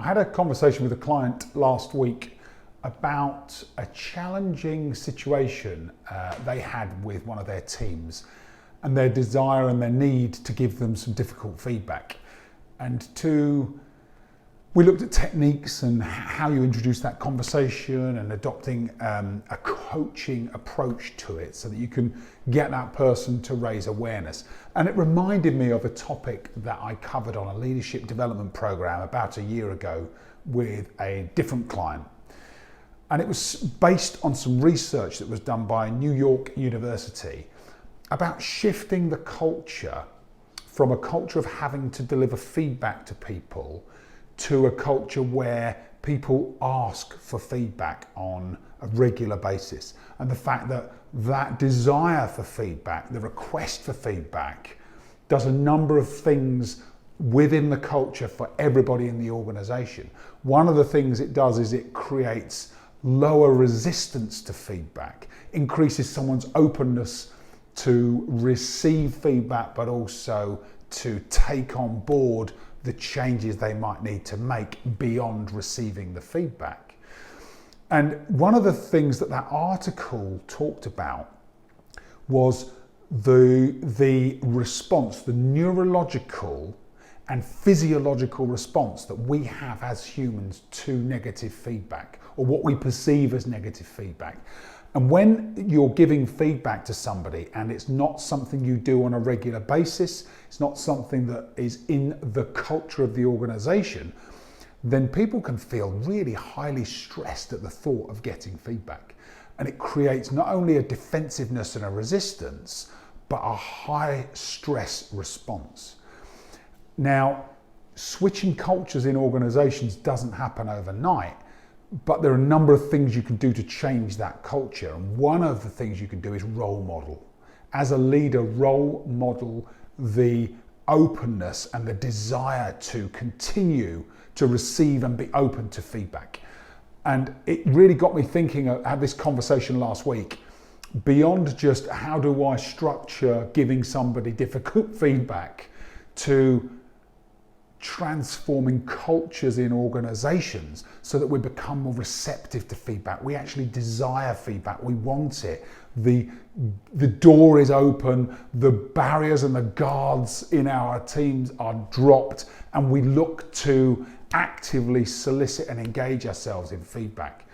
had a conversation with a client last week about a challenging situation they had with one of their teams and their desire and their need to give them some difficult feedback. We looked at techniques and how you introduce that conversation and adopting a coaching approach to it so that you can get that person to raise awareness. And it reminded me of a topic that I covered on a leadership development program about a year ago with a different client. And it was based on some research that was done by New York University about shifting the culture from a culture of having to deliver feedback to people to a culture where people ask for feedback on a regular basis. And the fact that that desire for feedback, the request for feedback, does a number of things within the culture for everybody in the organization. One of the things it does is it creates lower resistance to feedback, increases someone's openness to receive feedback, but also to take on board the changes they might need to make beyond receiving the feedback. And one of the things that article talked about was the response, the neurological and physiological response that we have as humans to negative feedback, or what we perceive as negative feedback. And when you're giving feedback to somebody and it's not something you do on a regular basis, it's not something that is in the culture of the organization, then people can feel really highly stressed at the thought of getting feedback. And it creates not only a defensiveness and a resistance, but a high stress response. Now, switching cultures in organizations doesn't happen overnight, but there are a number of things you can do to change that culture. And one of the things you can do is role model. As a leader, role model the openness and the desire to continue to receive and be open to feedback. And it really got me thinking. I had this conversation last week, beyond just how do I structure giving somebody difficult feedback to transforming cultures in organizations so that we become more receptive to feedback. We actually desire feedback. We want it. The door is open. The barriers and the guards in our teams are dropped, and we look to actively solicit and engage ourselves in feedback.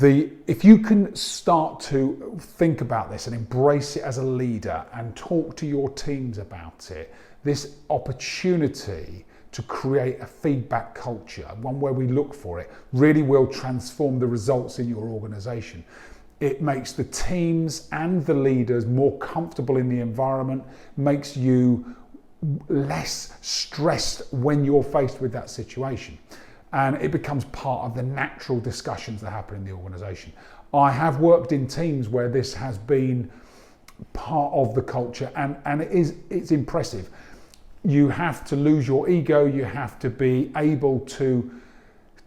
If you can start to think about this and embrace it as a leader and talk to your teams about it, this opportunity to create a feedback culture, one where we look for it, really will transform the results in your organization. It makes the teams and the leaders more comfortable in the environment, makes you less stressed when you're faced with that situation. And it becomes part of the natural discussions that happen in the organization. I have worked in teams where this has been part of the culture, and it's impressive. You have to lose your ego. You have to be able to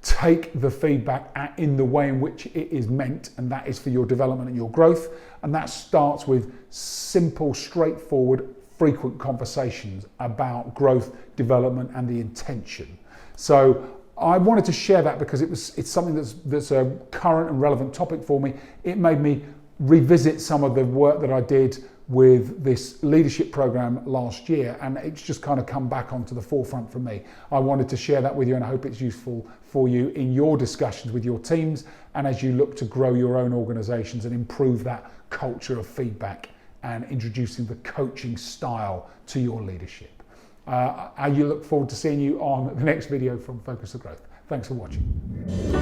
take the feedback in the way in which it is meant, and that is for your development and your growth. And that starts with simple, straightforward, frequent conversations about growth, development, and the intention. So I wanted to share that because it's something that's a current and relevant topic for me. It made me revisit some of the work that I did with this leadership program last year, and it's just kind of come back onto the forefront for me. I wanted to share that with you, and I hope it's useful for you in your discussions with your teams and as you look to grow your own organizations and improve that culture of feedback and introducing the coaching style to your leadership. I look forward to seeing you on the next video from Focus of Growth. Thanks for watching.